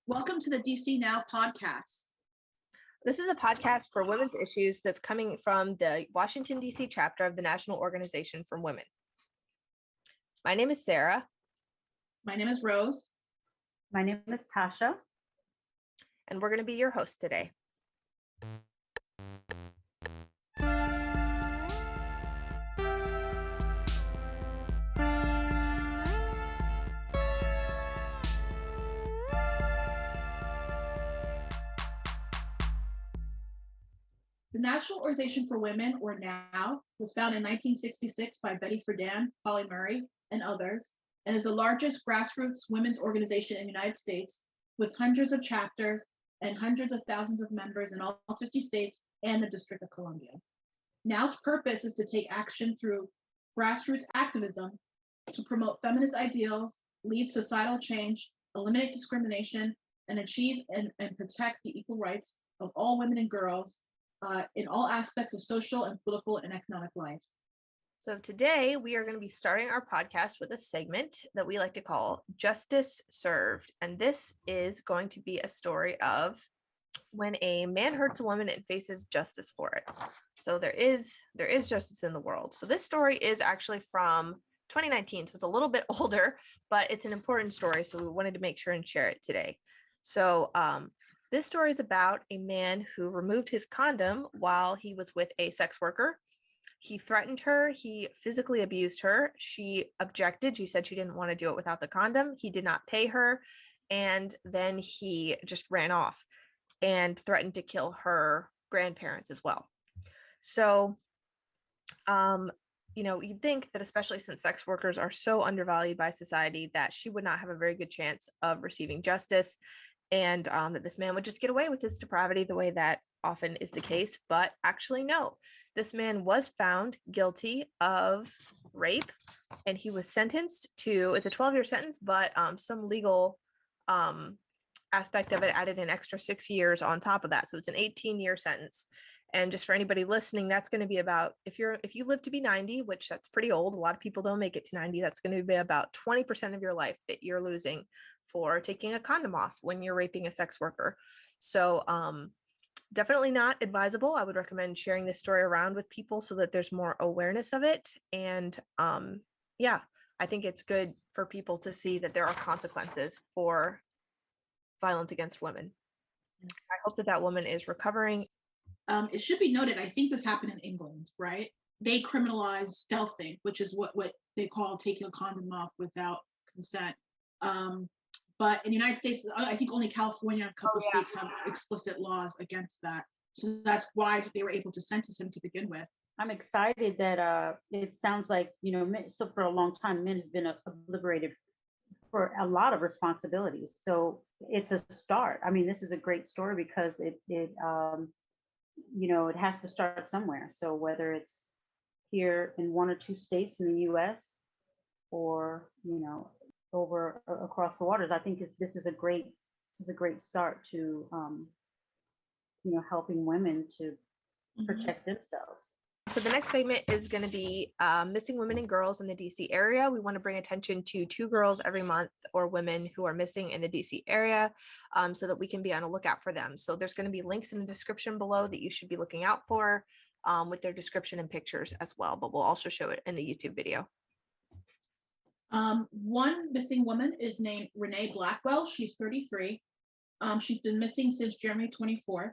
Welcome to the DC Now podcast. This is a podcast for women's issues that's coming from the Washington, D.C. chapter of the National Organization for Women. My name is Sarah. My name is Rose. My name is Tasha. And we're going to be your hosts today. The National Organization for Women, or NOW, was founded in 1966 by Betty Friedan, Polly Murray, and others, and is the largest grassroots women's organization in the United States, with hundreds of chapters and hundreds of thousands of members in all 50 states and the District of Columbia. NOW's purpose is to take action through grassroots activism to promote feminist ideals, lead societal change, eliminate discrimination, and achieve and protect the equal rights of all women and girls in all aspects of social and political and economic life. So today we are going to be starting our podcast with a segment that we like to call Justice Served. And this is going to be a story of when a man hurts a woman and faces justice for it. So there is justice in the world. So this story is actually from 2019. So it's a little bit older, but it's an important story. So we wanted to make sure and share it today. So this story is about a man who removed his condom while he was with a sex worker. He threatened her. He physically abused her. She objected. She said she didn't want to do it without the condom. He did not pay her. And then he just ran off and threatened to kill her grandparents as well. So, you'd think that especially since sex workers are so undervalued by society that she would not have a very good chance of receiving justice. And that this man would just get away with his depravity the way that often is the case. But actually, no, this man was found guilty of rape and he was sentenced to, it's a 12-year sentence, but some legal aspect of it added an extra 6 years on top of that. So it's an 18-year sentence. And just for anybody listening, that's going to be about, if you live to be 90, which that's pretty old, a lot of people don't make it to 90, that's going to be about 20% of your life that you're losing for taking a condom off when you're raping a sex worker. So definitely not advisable. I would recommend sharing this story around with people so that there's more awareness of it. And I think it's good for people to see that there are consequences for violence against women. I hope that woman is recovering. It should be noted, I think this happened in England, right? They criminalized stealthing, which is what they call taking a condom off without consent. But in the United States, I think only California and a couple of states have explicit laws against that. So that's why they were able to sentence him to begin with. I'm excited that it sounds like, so for a long time, men have been liberated for a lot of responsibilities. So it's a start. I mean, this is a great story because it has to start somewhere. So whether it's here in one or two states in the US or, over across the waters, I think this is a great start to, helping women to protect themselves. So the next segment is going to be missing women and girls in the DC area. We want to bring attention to 2 girls every month or women who are missing in the DC area so that we can be on a lookout for them. So there's going to be links in the description below that you should be looking out for with their description and pictures as well, but we'll also show it in the YouTube video. One missing woman is named Renee Blackwell. She's 33. She's been missing since January 24th.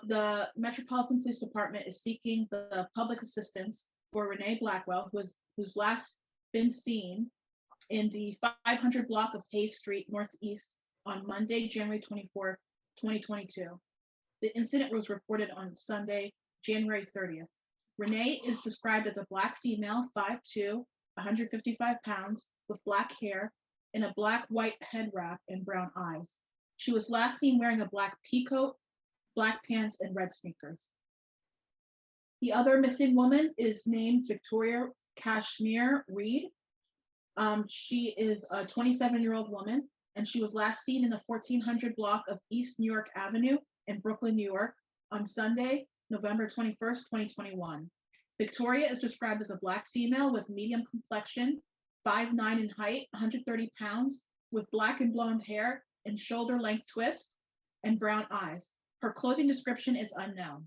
The Metropolitan Police Department is seeking the public assistance for Renee Blackwell, who's last been seen in the 500 block of Hayes Street Northeast on Monday, January 24th, 2022. The incident was reported on Sunday, January 30th. Renee is described as a Black female, 5'2", 155 pounds, with black hair and a black-white head wrap and brown eyes. She was last seen wearing a black pea coat, black pants, and red sneakers. The other missing woman is named Victoria Kashmir Reed. She is a 27-year-old woman, and she was last seen in the 1400 block of East New York Avenue in Brooklyn, New York on Sunday, November 21st, 2021. Victoria is described as a Black female with medium complexion, 5'9" in height, 130 pounds, with black and blonde hair and shoulder-length twist, and brown eyes. Her clothing description is unknown.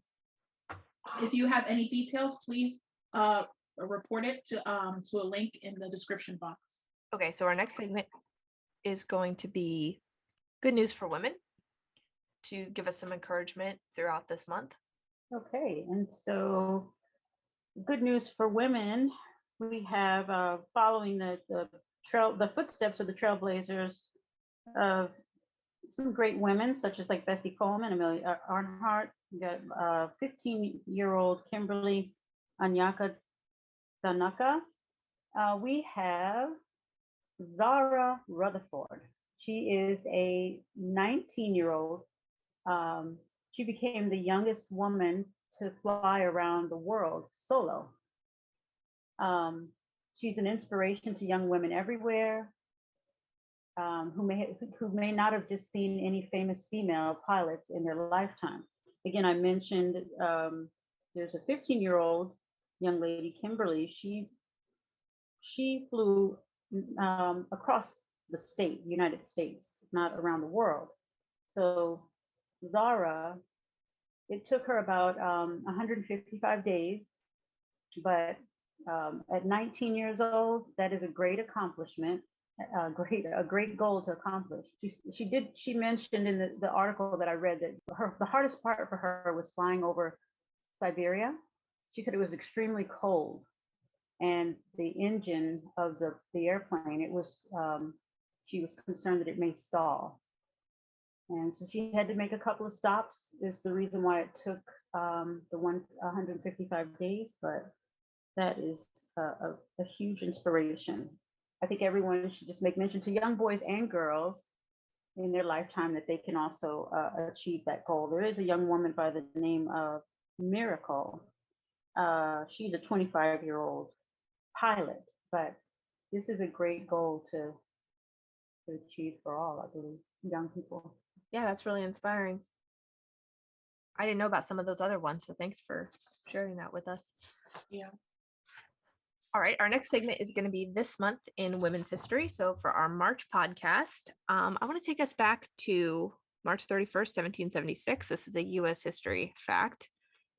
If you have any details, please report it to a link in the description box. Okay, so our next segment is going to be good news for women to give us some encouragement throughout this month. Okay, and so good news for women. We have following the footsteps of the trailblazers of some great women, such as like Bessie Coleman, Amelia Earhart. We got 15-year-old Kimberly Anyaka Danaka. We have Zara Rutherford. She is a 19-year-old. She became the youngest woman to fly around the world solo. She's an inspiration to young women everywhere who may not have just seen any famous female pilots in their lifetime. Again, I mentioned there's a 15-year-old young lady, Kimberly. She flew across the United States, not around the world. So Zara, it took her about 155 days, but at 19 years old, that is a great accomplishment, a great goal to accomplish. She mentioned in the article that I read that the hardest part for her was flying over Siberia. She said it was extremely cold, and the engine of the airplane, she was concerned that it may stall. And so she had to make a couple of stops, is the reason why it took 155 days, but that is a huge inspiration. I think everyone should just make mention to young boys and girls in their lifetime that they can also achieve that goal. There is a young woman by the name of Miracle. She's a 25-year-old pilot, but this is a great goal to achieve for all, I believe, young people. Yeah, that's really inspiring. I didn't know about some of those other ones, so thanks for sharing that with us. Yeah. All right, our next segment is going to be this month in women's history. So for our March podcast, I want to take us back to March 31st, 1776. This is a U.S. history fact.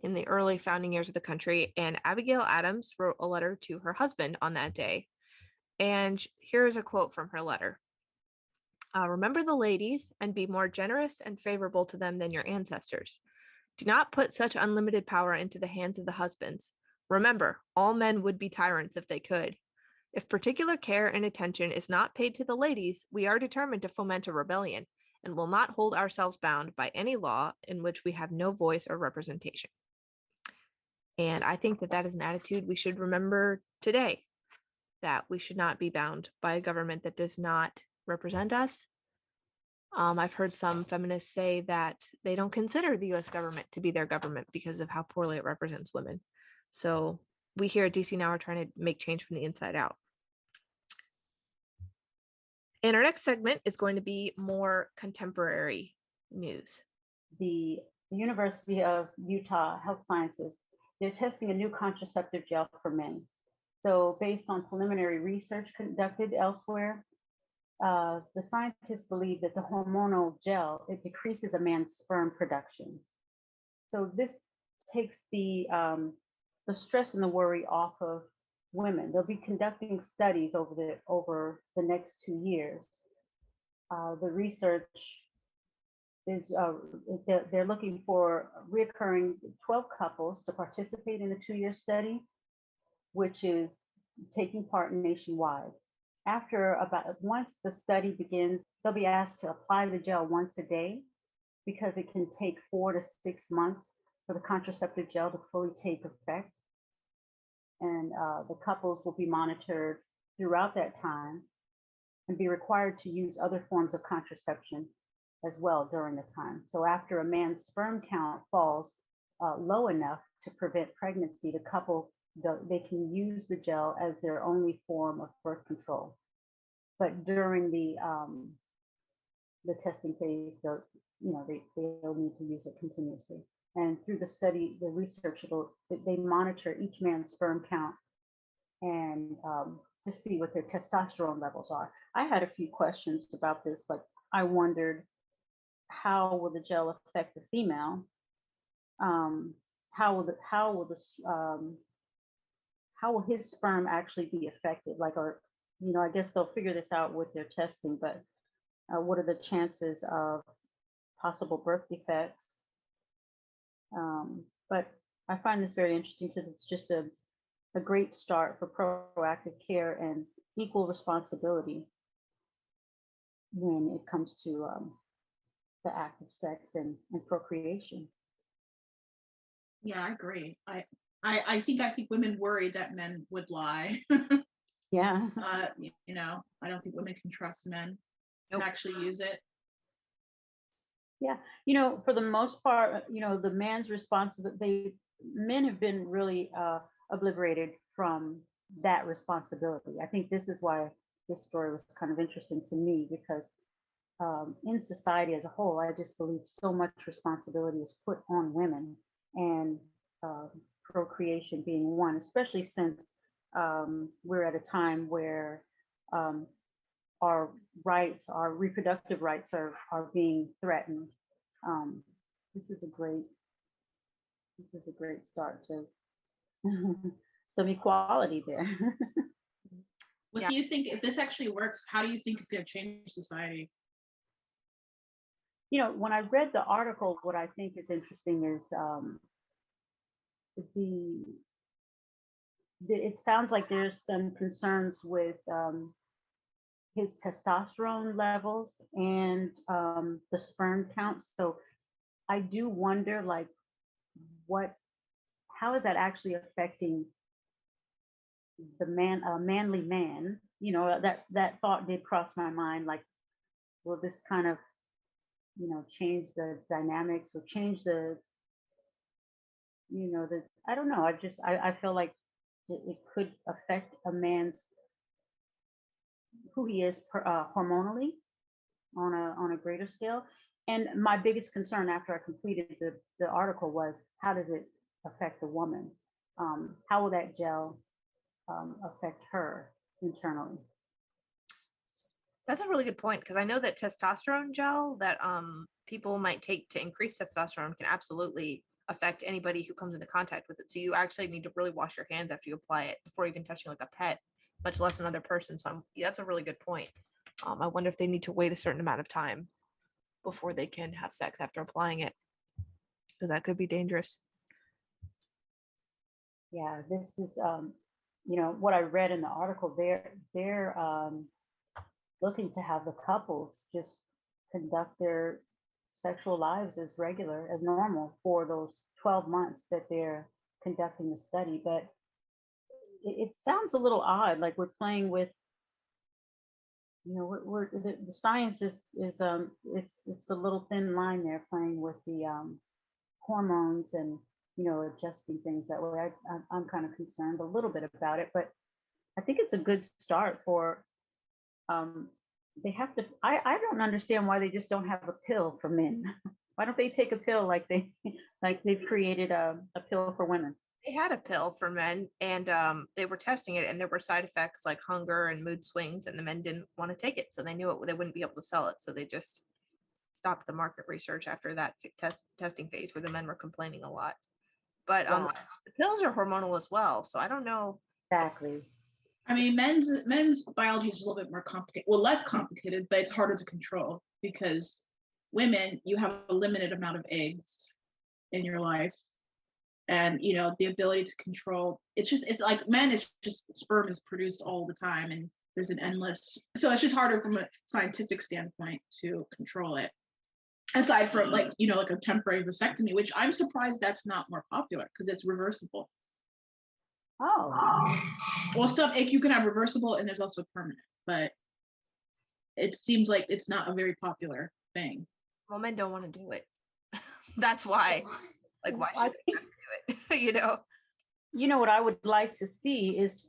In the early founding years of the country, and Abigail Adams wrote a letter to her husband on that day. And here is a quote from her letter. Remember the ladies and be more generous and favorable to them than your ancestors. Do not put such unlimited power into the hands of the husbands. Remember, all men would be tyrants if they could. If particular care and attention is not paid to the ladies, we are determined to foment a rebellion and will not hold ourselves bound by any law in which we have no voice or representation. And I think that is an attitude we should remember today, that we should not be bound by a government that does not represent us. I've heard some feminists say that they don't consider the US government to be their government because of how poorly it represents women. So we here at DC Now are trying to make change from the inside out. And our next segment is going to be more contemporary news. The University of Utah Health Sciences, they're testing a new contraceptive gel for men. So based on preliminary research conducted elsewhere, the scientists believe that the hormonal gel, it decreases a man's sperm production. So this takes the stress and the worry off of women. They'll be conducting studies over the next 2 years. The research is they're looking for reoccurring 12 couples to participate in the 2-year study, which is taking part nationwide. Once the study begins, they'll be asked to apply the gel once a day because it can take 4 to 6 months for the contraceptive gel to fully take effect. And the couples will be monitored throughout that time and be required to use other forms of contraception as well during the time. So after a man's sperm count falls low enough to prevent pregnancy, the couple, they can use the gel as their only form of birth control. But during the testing phase, they'll need to use it continuously. And through the study, the research, they monitor each man's sperm count and to see what their testosterone levels are. I had a few questions about this. Like, I wondered, how will the gel affect the female? How will how will his sperm actually be affected? Like, or I guess they'll figure this out with their testing, but what are the chances of possible birth defects? But I find this very interesting because it's just a great start for proactive care and equal responsibility when it comes to the act of sex and procreation. Yeah, I agree. I think women worry that men would lie. Yeah. I don't think women can trust men Nope. to actually use it. Yeah. For the most part, the man's responsibility, men have been really obliterated from that responsibility. I think this is why this story was kind of interesting to me because in society as a whole, I just believe so much responsibility is put on women, and uh, procreation being one, especially since we're at a time where um, our rights, our reproductive rights are being threatened. Um, this is a great start to some equality there. What Yeah. do you think, if this actually works, how do you think it's going to change society? When I read the article, what I think is interesting is the it sounds like there's some concerns with his testosterone levels and the sperm count. So I do wonder, like, how is that actually affecting the manly man? That thought did cross my mind. Like, will this kind of, change the dynamics or change I don't know. I feel like it could affect a man's who he is hormonally on a greater scale. And my biggest concern after I completed the article was, how does it affect the woman? How will that gel affect her internally? That's a really good point because I know that testosterone gel that people might take to increase testosterone can absolutely affect anybody who comes into contact with it. So you actually need to really wash your hands after you apply it before even touching like a pet, much less another person. So that's a really good point. I wonder if they need to wait a certain amount of time before they can have sex after applying it, because that could be dangerous. Yeah, this is what I read in the article. They're looking to have the couples just conduct their sexual lives as normal for those 12 months that they're conducting the study. But it sounds a little odd, like we're playing with, the science is it's a little thin line there, playing with the hormones and adjusting things that way. I'm kind of concerned a little bit about it, but I think it's a good start for they have to. I don't understand why they just don't have a pill for men. Why don't they take a pill like they've created a pill for women? They had a pill for men, and they were testing it, and there were side effects like hunger and mood swings, and the men didn't want to take it, so they knew they wouldn't be able to sell it, so they just stopped the market research after that testing phase where the men were complaining a lot. But the pills are hormonal as well, so I don't know. Exactly. I mean, men's biology is a little bit more complicated. Well, less complicated, but it's harder to control because women, you have a limited amount of eggs in your life, and the ability to control. It's like men. It's just sperm is produced all the time, and there's an endless. So it's just harder from a scientific standpoint to control it. Aside from like a temporary vasectomy, which I'm surprised that's not more popular because it's reversible. Oh. Well, you can have reversible and there's also permanent, but it seems like it's not a very popular thing. Well, men don't want to do it. That's why. Like, why should they have to do it? What I would like to see is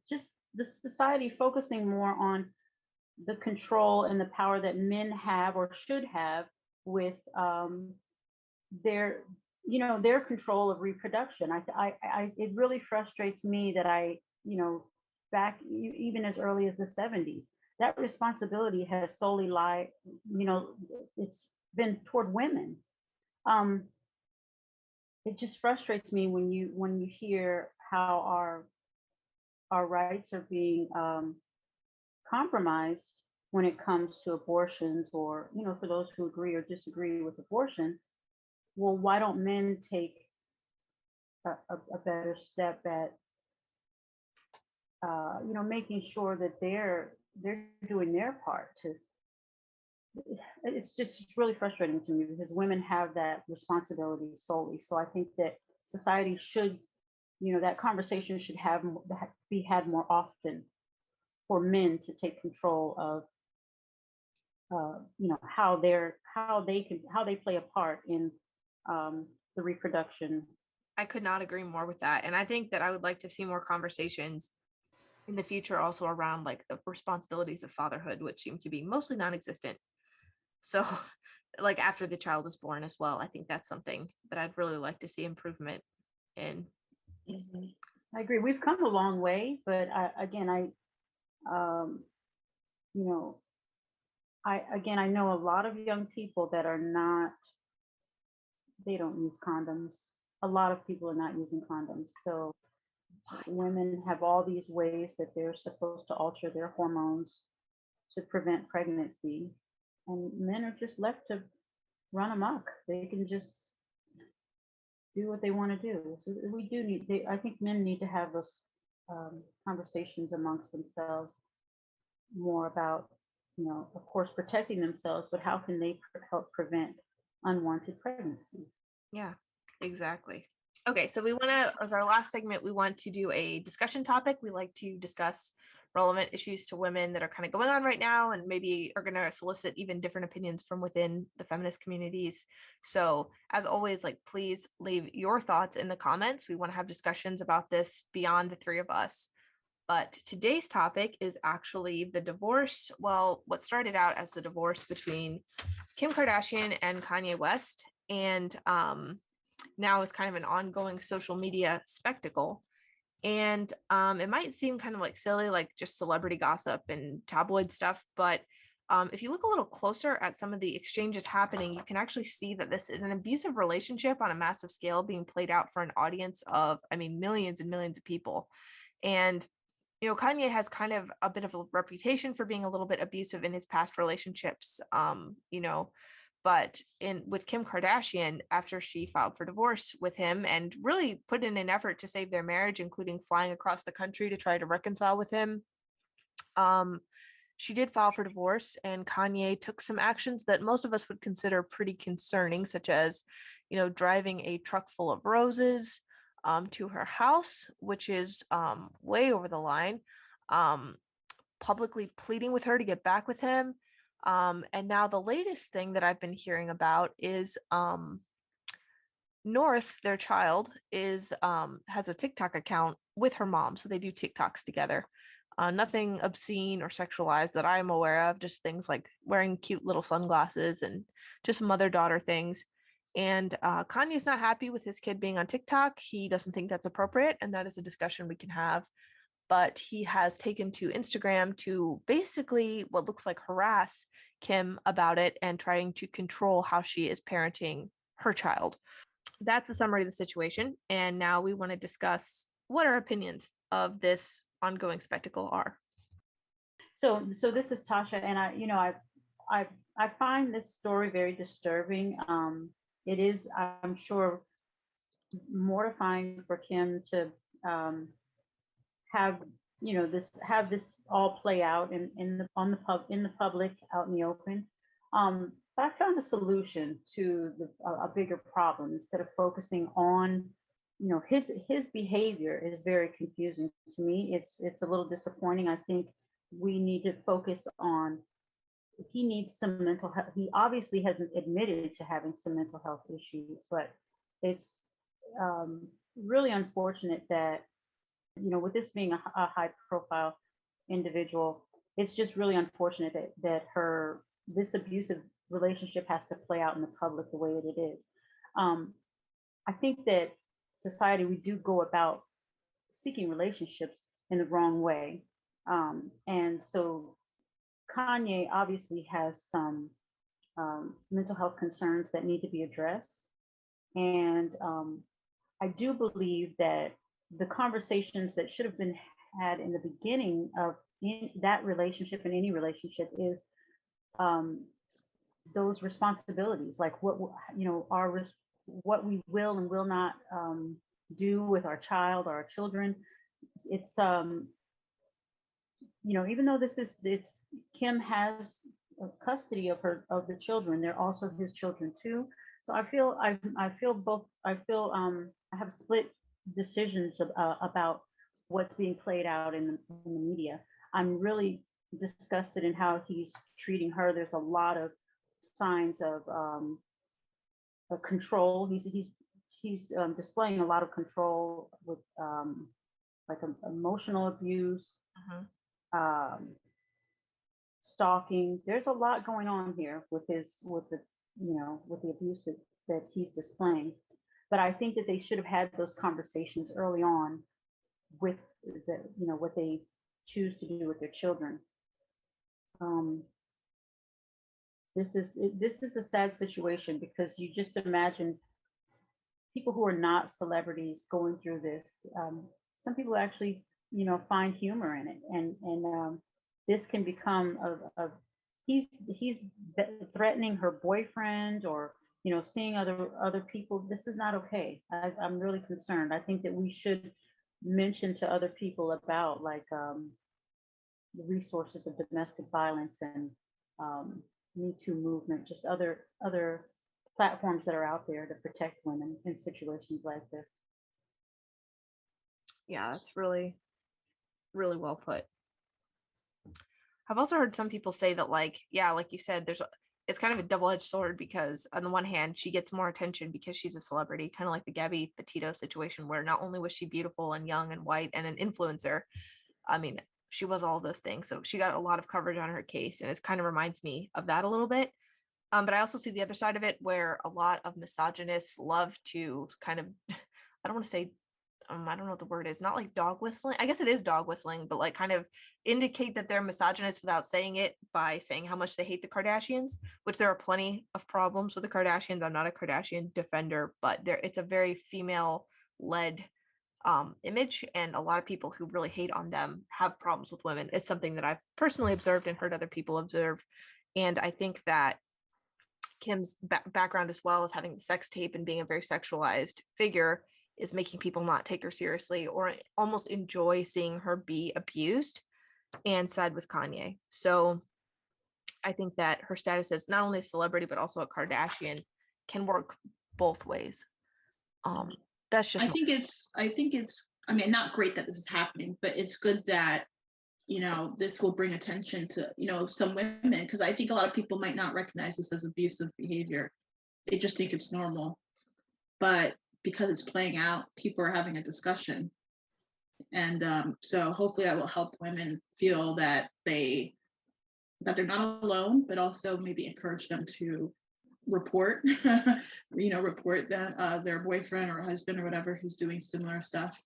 just the society focusing more on the control and the power that men have or should have with their their control of reproduction. It really frustrates me that back even as early as the 70s, that responsibility has solely lied, it's been toward women. Um, it just frustrates me when you hear how our rights are being compromised when it comes to abortions, or for those who agree or disagree with abortion. Well, why don't men take a better step at making sure that they're doing their part to. It's really frustrating to me because women have that responsibility solely. So I think that society should, that conversation should be had more often for men to take control of, how they play a part in the reproduction. I could not agree more with that. And I think that I would like to see more conversations in the future also around like the responsibilities of fatherhood, which seem to be mostly non-existent. So like after the child is born as well, I think that's something that I'd really like to see improvement in. I agree. We've come a long way, but um, you know, I know a lot of young people that are not, they don't use condoms. A lot of people are not using condoms. So women have all these ways that they're supposed to alter their hormones to prevent pregnancy, and men are just left to run amok. They can just do what they want to do. So we do need, I think men need to have those conversations amongst themselves more about, of course, protecting themselves, but how can they help prevent unwanted pregnancies? Yeah, exactly. Okay, so we want to, as our last segment, we want to do a discussion topic. We like to discuss relevant issues to women that are kind of going on right now and maybe are going to solicit even different opinions from within the feminist communities. So as always, like, please leave your thoughts in the comments. We want to have discussions about this beyond the three of us. But today's topic is actually the divorce. Well, what started out as the divorce between Kim Kardashian and Kanye West, and now is kind of an ongoing social media spectacle. And it might seem kind of like silly, like just celebrity gossip and tabloid stuff, but if you look a little closer at some of the exchanges happening, you can actually see that this is an abusive relationship on a massive scale being played out for an audience of, I mean, millions and millions of people. And Kanye has kind of a bit of a reputation for being a little bit abusive in his past relationships, but with Kim Kardashian, after she filed for divorce with him and really put in an effort to save their marriage, including flying across the country to try to reconcile with him, she did file for divorce, and Kanye took some actions that most of us would consider pretty concerning, such as, driving a truck full of roses to her house, which is way over the line, publicly pleading with her to get back with him. And now the latest thing that I've been hearing about is North, their child, is has a TikTok account with her mom. So they do TikToks together. Nothing obscene or sexualized that I'm aware of, just things like wearing cute little sunglasses and just mother-daughter things. And Kanye's not happy with his kid being on TikTok. He doesn't think that's appropriate, and that is a discussion we can have. But he has taken to Instagram to basically what looks like harass Kim about it and trying to control how she is parenting her child. That's the summary of the situation. And now we want to discuss what our opinions of this ongoing spectacle are. So this is Tasha, and I find this story very disturbing. It is, I'm sure, mortifying for Kim to have this all play out in the public, out in the open. But I found a solution to a bigger problem. Instead of focusing on, his behavior is very confusing to me. It's a little disappointing. I think we need to focus on, he needs some mental health. He obviously hasn't admitted to having some mental health issues, but it's really unfortunate that, with this being a high profile individual, it's just really unfortunate that this abusive relationship has to play out in the public the way that it is. I think that society, we do go about seeking relationships in the wrong way. And so Kanye obviously has some mental health concerns that need to be addressed. And I do believe that the conversations that should have been had in the beginning of that relationship, in any relationship, is um, those responsibilities, like what we will and will not do with our child or our children. It's even though it's Kim has custody of the children, they're also his children too. So I have split decisions about what's being played out in the media. I'm really disgusted in how he's treating her. There's a lot of signs of control. He's displaying a lot of control with like emotional abuse, stalking. There's a lot going on here with the abuse that he's displaying. But I think that they should have had those conversations early on with what they choose to do with their children. This is a sad situation, because you just imagine people who are not celebrities going through this. Some people actually, find humor in it, and this can become he's threatening her boyfriend, or seeing other people. This is not okay. I'm really concerned. I think that we should mention to other people about, like, the resources of domestic violence and Me Too movement, just other platforms that are out there to protect women in situations like this. Yeah, that's really, really well put. I've also heard some people say that, like, yeah, like you said, it's kind of a double-edged sword, because on the one hand, she gets more attention because she's a celebrity, kind of like the Gabby Petito situation, where not only was she beautiful and young and white and an influencer, I mean, she was all those things. So she got a lot of coverage on her case, and it kind of reminds me of that a little bit. But I also see the other side of it, where a lot of misogynists love to kind of, I don't want to say, I don't know what the word is, not like dog whistling. I guess it is dog whistling, but like kind of indicate that they're misogynist without saying it, by saying how much they hate the Kardashians, which there are plenty of problems with the Kardashians. I'm not a Kardashian defender, but it's a very female led image, and a lot of people who really hate on them have problems with women. It's something that I've personally observed and heard other people observe. And I think that Kim's background, as well as having the sex tape and being a very sexualized figure, is making people not take her seriously, or almost enjoy seeing her be abused, and side with Kanye. So I think that her status as not only a celebrity but also a Kardashian can work both ways. That's just I think it's I mean, not great that this is happening, but it's good that this will bring attention to some women, because I think a lot of people might not recognize this as abusive behavior. They just think it's normal, but because it's playing out, people are having a discussion, and so hopefully that will help women feel that they're not alone, but also maybe encourage them to report report that their boyfriend or husband or whatever who's doing similar stuff.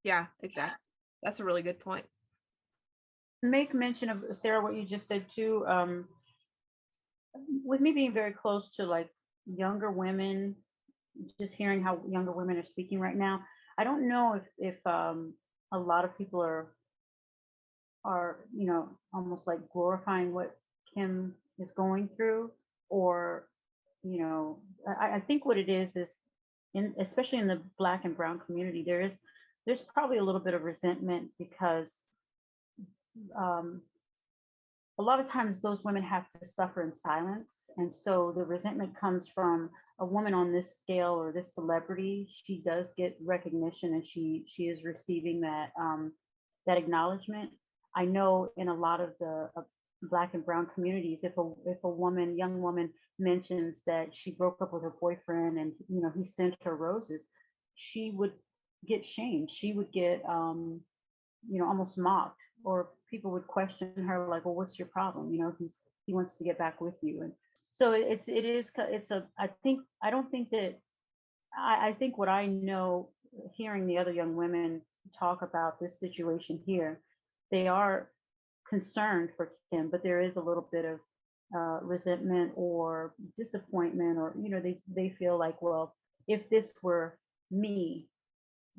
Yeah, exactly. That's a really good point. Make mention of, Sarah, what you just said too. With me being very close to, like, younger women, just hearing how younger women are speaking right now, I don't know if a lot of people are almost like glorifying what Kim is going through, or I think what it is, especially in the Black and brown community, there's probably a little bit of resentment, because a lot of times those women have to suffer in silence. And so the resentment comes from a woman on this scale, or this celebrity. She does get recognition, and she is receiving that acknowledgement. I know in a lot of the Black and brown communities, if a young woman mentions that she broke up with her boyfriend, and he sent her roses, she would get shamed. She would get almost mocked, or people would question her, like, well, what's your problem? He wants to get back with you. And so I think what I know, hearing the other young women talk about this situation here, they are concerned for Kim, but there is a little bit of resentment or disappointment, or they feel like, well, if this were me,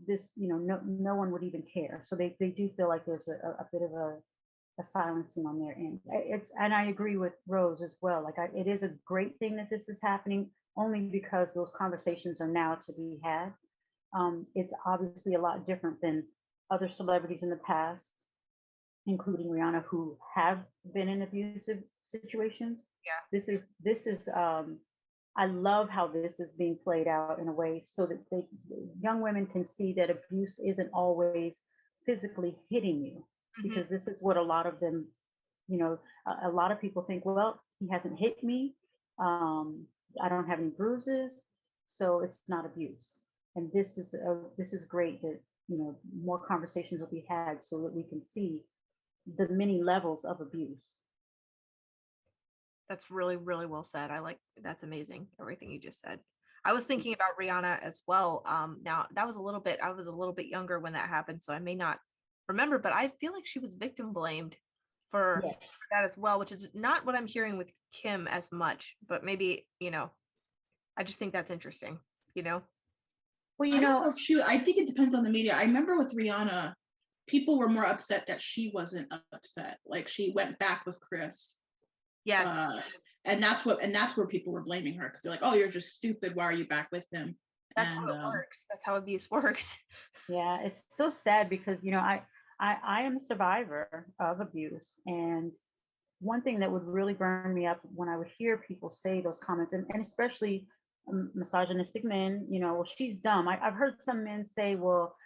this no one would even care. So they do feel like there's a bit of a silencing on their end. And I agree with Rose as well. Like it is a great thing that this is happening, only because those conversations are now to be had. It's obviously a lot different than other celebrities in the past, including Rihanna, who have been in abusive situations. Yeah. This is I love how this is being played out in a way so that young women can see that abuse isn't always physically hitting you, because this is what a lot of them, a lot of people think, well, he hasn't hit me. I don't have any bruises, so it's not abuse. And this is great that, more conversations will be had so that we can see the many levels of abuse. That's really, really well said. That's amazing. Everything you just said. I was thinking about Rihanna as well. Now I was a little bit younger when that happened, so I may not remember, but I feel like she was victim blamed for Yes. that as well, which is not what I'm hearing with Kim as much, but maybe, I just think that's interesting, Well, I don't know if I think it depends on the media. I remember with Rihanna, people were more upset that she wasn't upset. Like she went back with Chris. yes, And that's where people were blaming her, because they're like, oh, you're just stupid. Why are you back with him? that's how it works. That's how abuse works. Yeah, it's so sad because I am a survivor of abuse, and one thing that would really burn me up when I would hear people say those comments, and especially misogynistic men, well, she's dumb. I've heard some men say, well,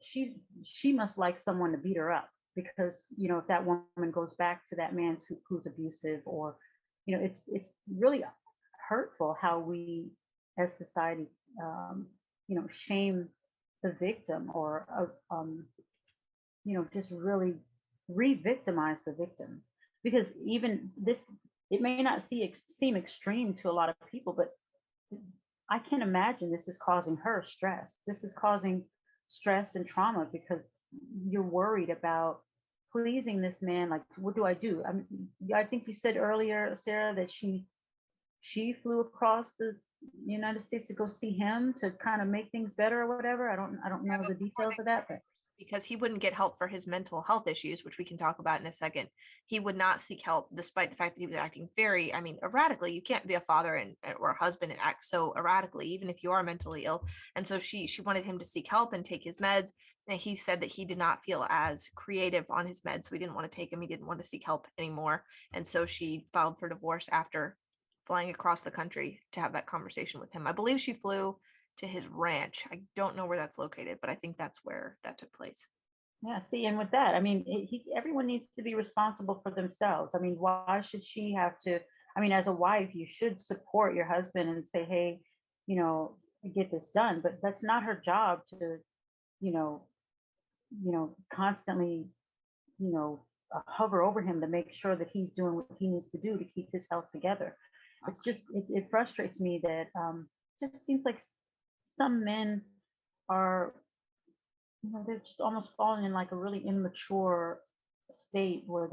she must like someone to beat her up, because if that woman goes back to that man who's abusive, or it's really hurtful how we as society shame the victim, or just really re-victimize the victim. Because even this, it may not seem extreme to a lot of people, but I can imagine this is causing her stress. This is causing stress and trauma, because you're worried about pleasing this man. Like, what do I do? I think you said earlier, Sarah, that she flew across the United States to go see him to kind of make things better or whatever. I don't know the details of that, but because he wouldn't get help for his mental health issues, which we can talk about in a second. He would not seek help, despite the fact that he was acting very, erratically. You can't be a father or a husband and act so erratically, even if you are mentally ill. And so she wanted him to seek help and take his meds. And he said that he did not feel as creative on his meds, so he didn't want to take him. He didn't want to seek help anymore. And so she filed for divorce after flying across the country to have that conversation with him. I believe she flew to his ranch. I don't know where that's located, but I think that's where that took place. yeah, see, and with that, everyone needs to be responsible for themselves. Why should she have to? As a wife, you should support your husband and say, hey, get this done. But that's not her job to, constantly, hover over him to make sure that he's doing what he needs to do to keep his health together. It's just, it frustrates me that just seems like some men are, they're just almost falling in like a really immature state where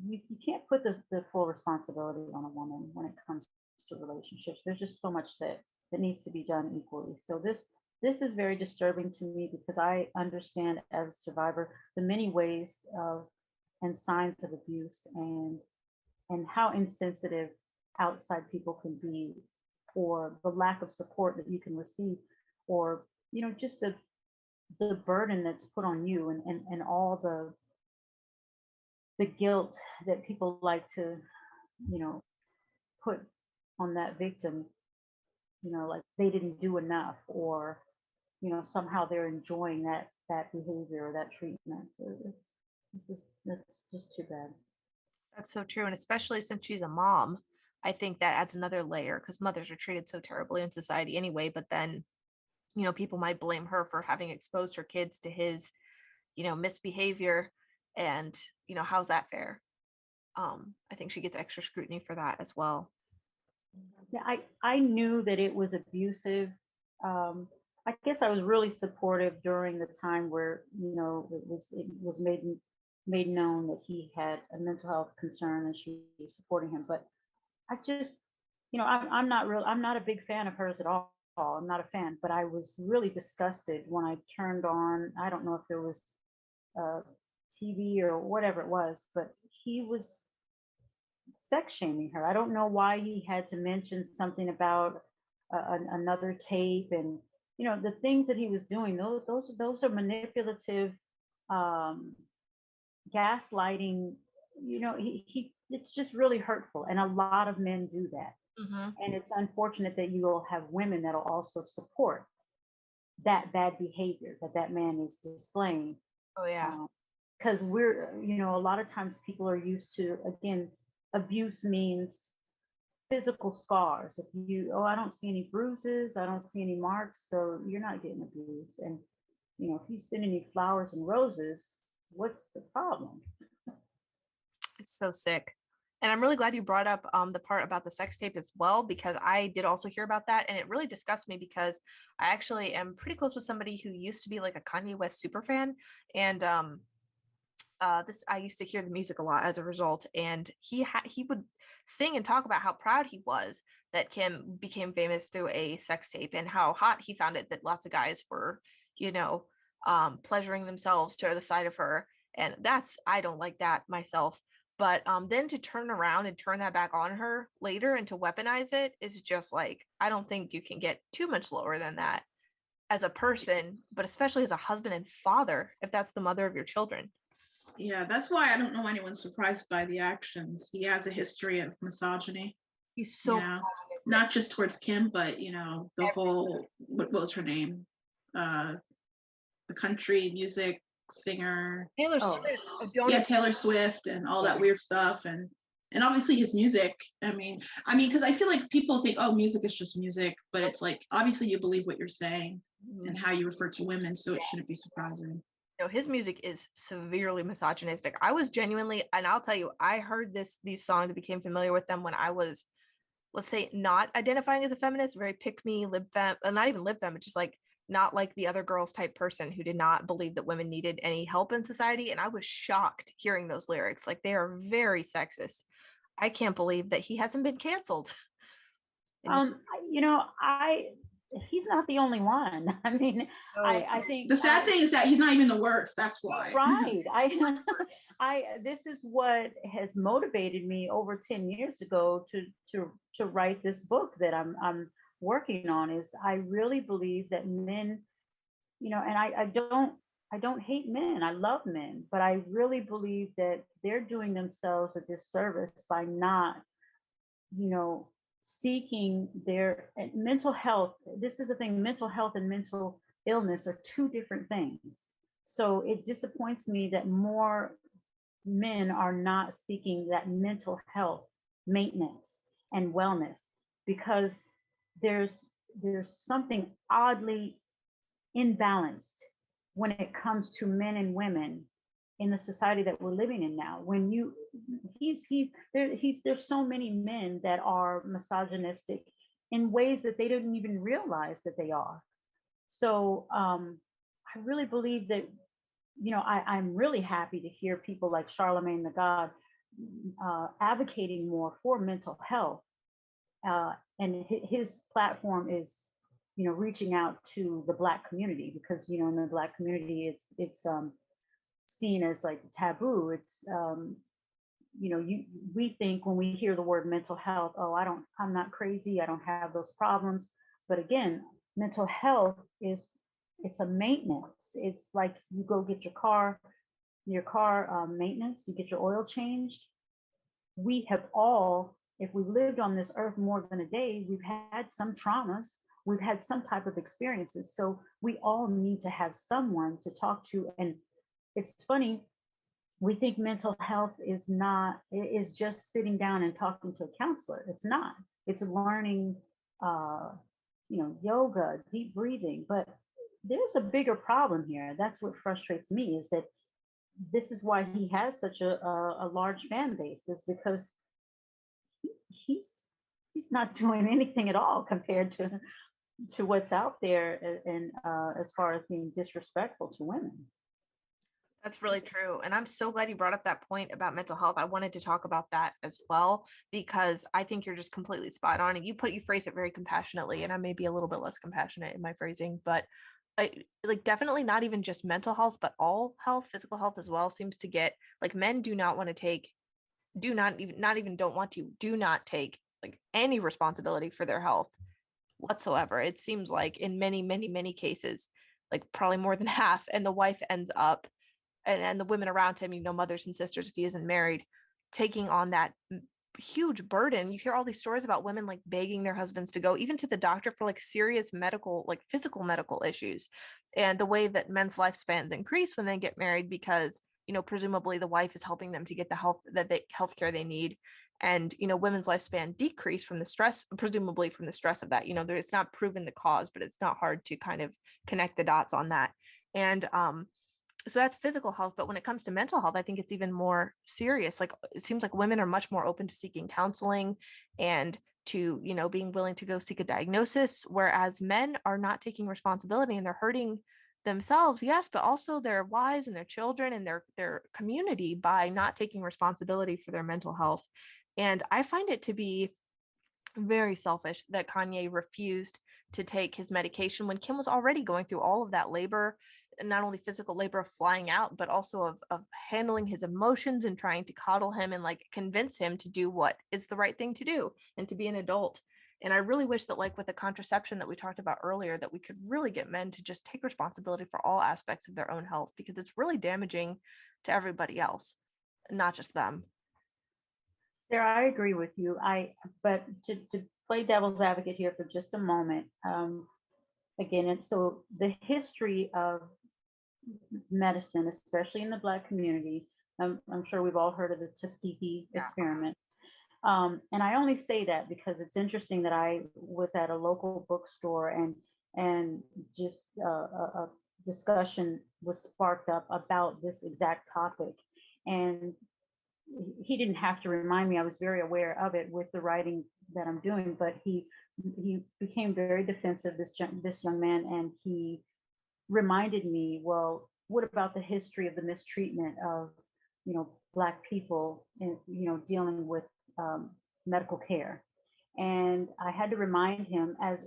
you can't put the full responsibility on a woman when it comes to relationships. There's just so much that needs to be done equally. So this is very disturbing to me, because I understand as a survivor the many ways of and signs of abuse, and how insensitive outside people can be, or the lack of support that you can receive, or just the burden that's put on you, and all the guilt that people like to put on that victim, like they didn't do enough, or somehow they're enjoying that behavior or that treatment. That's just too bad. That's so true. And especially since she's a mom, I think that adds another layer, because mothers are treated so terribly in society anyway. But then, people might blame her for having exposed her kids to his, misbehavior. And, how's that fair? I think she gets extra scrutiny for that as well. Yeah, I knew that it was abusive. I guess I was really supportive during the time where it was made made known that he had a mental health concern and she was supporting him. But I just, I'm not a big fan of hers at all. I'm not a fan, but I was really disgusted when I turned on, I don't know if there was uh, TV or whatever it was, but he was sex shaming her. I don't know why he had to mention something about another tape, and the things that he was doing. Those are manipulative, um, gaslighting. He it's just really hurtful, and a lot of men do that. Hmm. And it's unfortunate that you will have women that'll also support that bad behavior that man is displaying. Oh yeah. Because a lot of times people are used to, again, abuse means physical scars. If I don't see any bruises, I don't see any marks, so you're not getting abused. And if he's sending you flowers and roses, what's the problem? It's so sick. And I'm really glad you brought up the part about the sex tape as well, because I did also hear about that. And it really disgusts me because I actually am pretty close with somebody who used to be like a Kanye West super fan. And I used to hear the music a lot as a result. And he would sing and talk about how proud he was that Kim became famous through a sex tape, and how hot he found it that lots of guys were, pleasuring themselves to the side of her. And I don't like that myself. But then to turn around and turn that back on her later and to weaponize it is just like, I don't think you can get too much lower than that as a person, but especially as a husband and father, if that's the mother of your children. Yeah, that's why I don't know anyone's surprised by the actions. He has a history of misogyny. He's so Yeah, misogynistic. not just towards Kim, but the whole, what was her name? The country music singer. Taylor Oh. Swift. Yeah, Taylor Swift and all that weird stuff, and obviously his music. I mean, because I feel like people think, oh, music is just music, but it's like, obviously you believe what you're saying and how you refer to women, so it shouldn't be surprising. No, his music is severely misogynistic. I was genuinely, and I'll tell you, I heard these songs and became familiar with them when I was, let's say, not identifying as a feminist, very pick me, lib fem, not even lib fem, but just like not like the other girls type person who did not believe that women needed any help in society. And I was shocked hearing those lyrics. Like, they are very sexist. I can't believe that he hasn't been canceled. He's not the only one. I mean, No. I think the sad thing is that he's not even the worst. That's why. Right. This is what has motivated me over 10 years ago to write this book that I'm working on. Is I really believe that men, and I don't hate men. I love men, but I really believe that they're doing themselves a disservice by not, seeking their mental health. This is the thing, mental health and mental illness are two different things. So it disappoints me that more men are not seeking that mental health maintenance and wellness, because there's something oddly imbalanced when it comes to men and women in the society that we're living in now. When there's so many men that are misogynistic in ways that they didn't even realize that they are. So I really believe that, I'm really happy to hear people like Charlemagne the God advocating more for mental health. And his platform is, reaching out to the Black community, because, in the Black community, it's seen as like taboo. It's, we think when we hear the word mental health, oh, I'm not crazy, I don't have those problems. But again, mental health it's a maintenance. It's like you go get your car maintenance, you get your oil changed. We have all, if we've lived on this earth more than a day, we've had some traumas, we've had some type of experiences. So we all need to have someone to talk to. And it's funny, we think mental health is just sitting down and talking to a counselor. It's not. It's learning, yoga, deep breathing. But there's a bigger problem here. That's what frustrates me, is that this is why he has such a large fan base, is because he's not doing anything at all compared to what's out there, and as far as being disrespectful to women. That's really true. And I'm so glad you brought up that point about mental health. I wanted to talk about that as well, because I think you're just completely spot on. And you phrase it very compassionately, and I may be a little bit less compassionate in my phrasing, but like definitely not even just mental health, but all health, physical health as well, seems to get like men do not want to take, do not take like any responsibility for their health whatsoever. It seems like in many, many, many cases, like probably more than half, and the wife ends up and the women around him, mothers and sisters if he isn't married, taking on that huge burden. You hear all these stories about women like begging their husbands to go even to the doctor for like serious medical, like physical medical issues. And the way that men's lifespans increase when they get married, because presumably the wife is helping them to get the healthcare they need. And women's lifespan decrease from the stress, presumably from the stress of that. It's not proven the cause, but it's not hard to kind of connect the dots on that. And so that's physical health. But when it comes to mental health, I think it's even more serious. Like it seems like women are much more open to seeking counseling and to being willing to go seek a diagnosis, whereas men are not taking responsibility, and they're hurting themselves, yes, but also their wives and their children and their community by not taking responsibility for their mental health. And I find it to be very selfish that Kanye refused to take his medication when Kim was already going through all of that labor, and not only physical labor of flying out, but also of handling his emotions and trying to coddle him and like convince him to do what is the right thing to do and to be an adult. And I really wish that, like with the contraception that we talked about earlier, that we could really get men to just take responsibility for all aspects of their own health, because it's really damaging to everybody else, not just them. Sarah, I agree with you. But to play devil's advocate here for just a moment, again, and so the history of medicine, especially in the Black community, I'm sure we've all heard of the Tuskegee experiment. And I only say that because it's interesting that I was at a local bookstore and just a discussion was sparked up about this exact topic. And he didn't have to remind me. I was very aware of it with the writing that I'm doing, but he became very defensive, this young man, and he reminded me, well, what about the history of the mistreatment of Black people in dealing with medical care? And I had to remind him as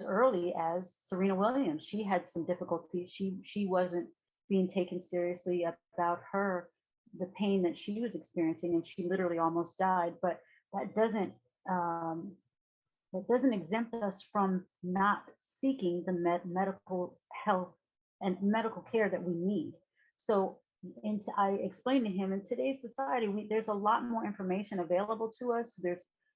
early as Serena Williams. She had some difficulties. She wasn't being taken seriously about the pain that she was experiencing, and she literally almost died. But that doesn't um, exempt us from not seeking the medical health and medical care that we need. So, and I explained to him, in today's society, there's a lot more information available to us.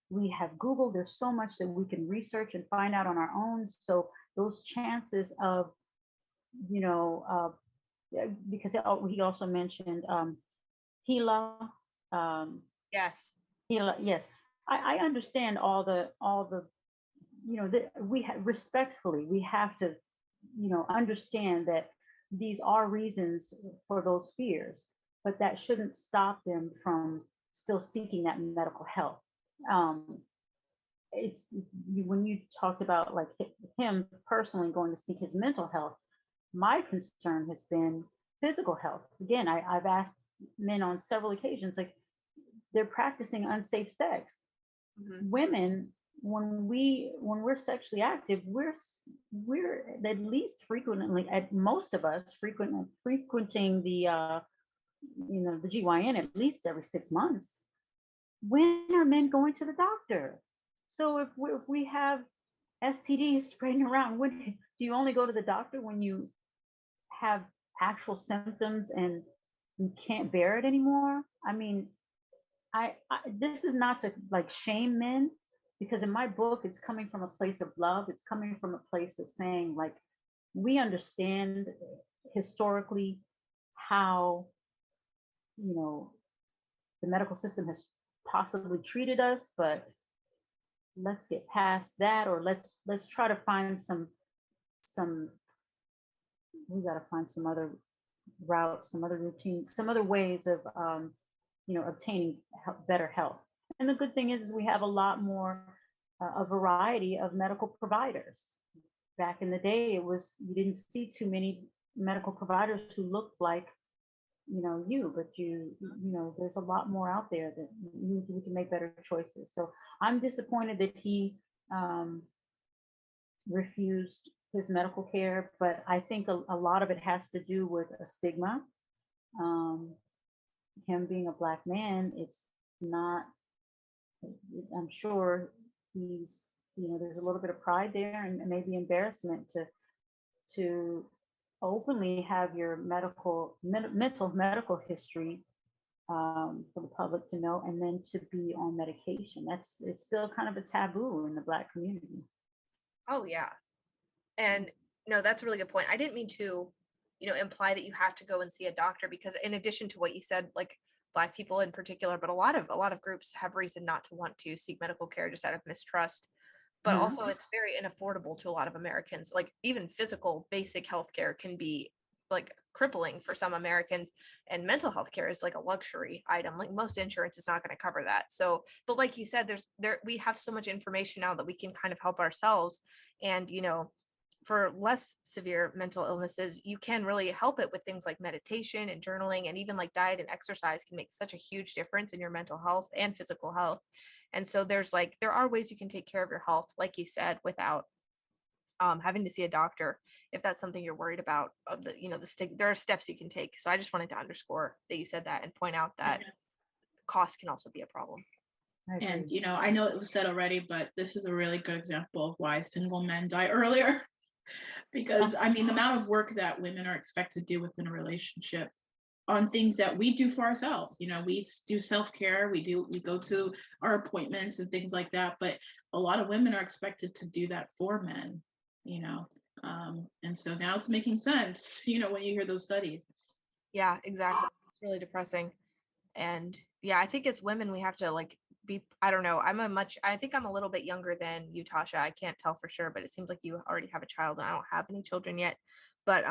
We have Google. There's so much that we can research and find out on our own. So those chances of, because he also mentioned HeLa. Yes. HeLa, yes. I understand all the respectfully, we have to understand that these are reasons for those fears, but that shouldn't stop them from still seeking that medical help. It's when you talked about like him personally going to seek his mental health, my concern has been physical health. Again, I've asked men on several occasions, like, they're practicing unsafe sex. Women, when we're sexually active, we're at least frequently, at most of us frequenting the the GYN at least every 6 months. When are men going to the doctor? So if we have STDs spreading around, when do you only go to the doctor when you have actual symptoms and you can't bear it anymore? I mean, I this is not to like shame men, because in my book it's coming from a place of love. It's coming from a place of saying, like, we understand historically how the medical system has possibly treated us, but let's get past that, or let's try to find some we got to find some other routes, some other routines, some other ways of obtaining better health. And the good thing is we have a lot more a variety of medical providers. Back in the day, you didn't see too many medical providers who looked like you, but there's a lot more out there that we can make better choices. So I'm disappointed that he refused his medical care, but I think a lot of it has to do with a stigma. Um, him being a Black man, it's not, I'm sure there's a little bit of pride there and maybe embarrassment to openly have your mental medical history for the public to know, and then to be on medication. It's still kind of a taboo in the Black community. Oh yeah. And no, that's a really good point. I didn't mean to, imply that you have to go and see a doctor, because in addition to what you said, like Black people in particular, but a lot of groups have reason not to want to seek medical care just out of mistrust. But Mhm. also it's very unaffordable to a lot of Americans. Like even physical basic health care can be like crippling for some Americans, and mental health care is like a luxury item. Like most insurance is not going to cover that. So, but like you said, we have so much information now that we can kind of help ourselves. And for less severe mental illnesses, you can really help it with things like meditation and journaling, and even like diet and exercise can make such a huge difference in your mental health and physical health. And so there are ways you can take care of your health, like you said, without having to see a doctor if that's something you're worried about. There are steps you can take. So I just wanted to underscore that you said that and point out that cost can also be a problem. And I know it was said already, but this is a really good example of why single men die earlier. Because I mean, the amount of work that women are expected to do within a relationship on things that we do for ourselves, we do self-care, we go to our appointments and things like that, but a lot of women are expected to do that for men, and so now it's making sense, when you hear those studies. Yeah, exactly. It's really depressing. And yeah, I think as women, we have to I don't know. I think I'm a little bit younger than you, Tasha. I can't tell for sure, but it seems like you already have a child and I don't have any children yet. But,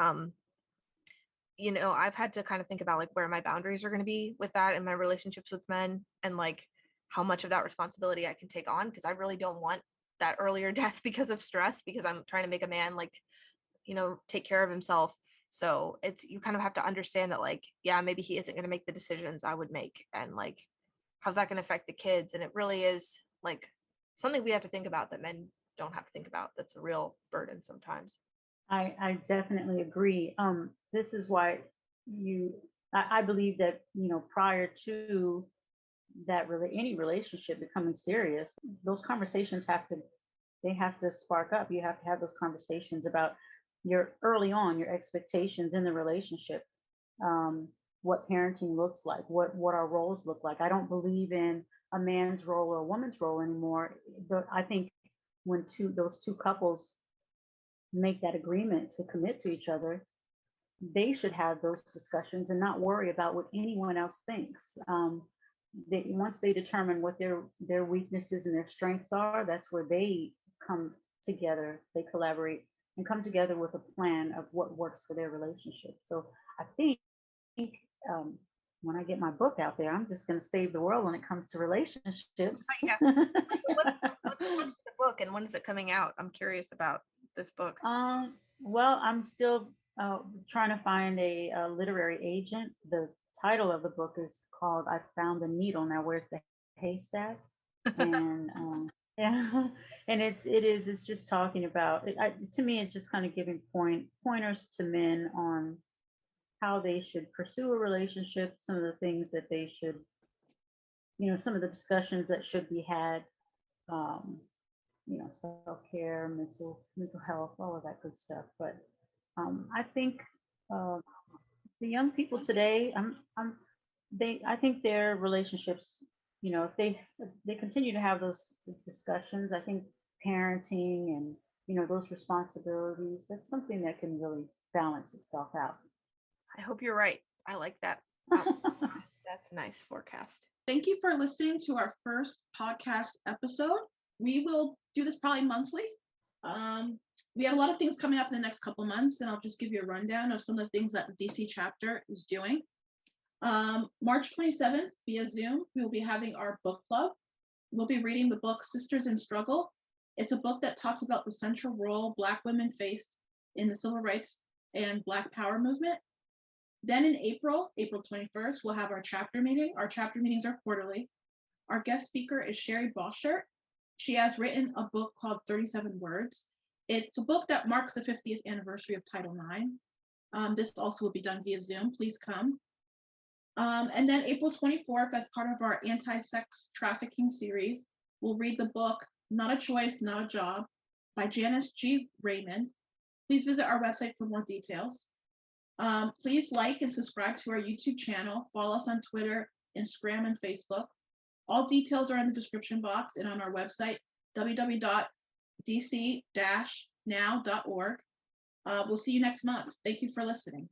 I've had to kind of think about like where my boundaries are going to be with that and my relationships with men, and like how much of that responsibility I can take on. Cause I really don't want that earlier death because of stress, because I'm trying to make a man take care of himself. So you kind of have to understand that yeah, maybe he isn't going to make the decisions I would make, and like how's that going to affect the kids. And it really is like something we have to think about that men don't have to think about. That's a real burden sometimes. I definitely agree. This is why I believe that, prior to any relationship becoming serious, those conversations have to spark up. You have to have those conversations about your expectations in the relationship, what parenting looks like, what our roles look like. I don't believe in a man's role or a woman's role anymore. But I think when those two couples make that agreement to commit to each other, they should have those discussions and not worry about what anyone else thinks. Once they determine what their weaknesses and their strengths are, that's where they come together. They collaborate and come together with a plan of what works for their relationship. So I think when I get my book out there, I'm just going to save the world when it comes to relationships. Yeah. What's the book and when is it coming out? I'm curious about this book. Well, I'm still trying to find a literary agent. The title of the book is called "I Found the Needle. Now Where's the Haystack?" And yeah, and it's just talking about it. To me, it's just kind of giving pointers to men on how they should pursue a relationship, some of the things that they should, some of the discussions that should be had, self-care, mental health, all of that good stuff. But I think the young people today, I think their relationships, if they continue to have those discussions, I think parenting and those responsibilities, that's something that can really balance itself out. I hope you're right. I like that. That's a nice forecast. Thank you for listening to our first podcast episode. We will do this probably monthly. We have a lot of things coming up in the next couple months, and I'll just give you a rundown of some of the things that the DC chapter is doing. March 27th, via Zoom, we will be having our book club. We'll be reading the book Sisters in Struggle. It's a book that talks about the central role Black women faced in the civil rights and Black power movement. Then in April 21st, we'll have our chapter meeting. Our chapter meetings are quarterly. Our guest speaker is Sherry Boschert. She has written a book called 37 Words. It's a book that marks the 50th anniversary of Title IX. This also will be done via Zoom. Please come. And then April 24th, as part of our anti-sex trafficking series, we'll read the book Not a Choice, Not a Job by Janice G. Raymond. Please visit our website for more details. Please like and subscribe to our YouTube channel. Follow us on Twitter, Instagram, and Facebook. All details are in the description box and on our website, www.dc-now.org. We'll see you next month. Thank you for listening.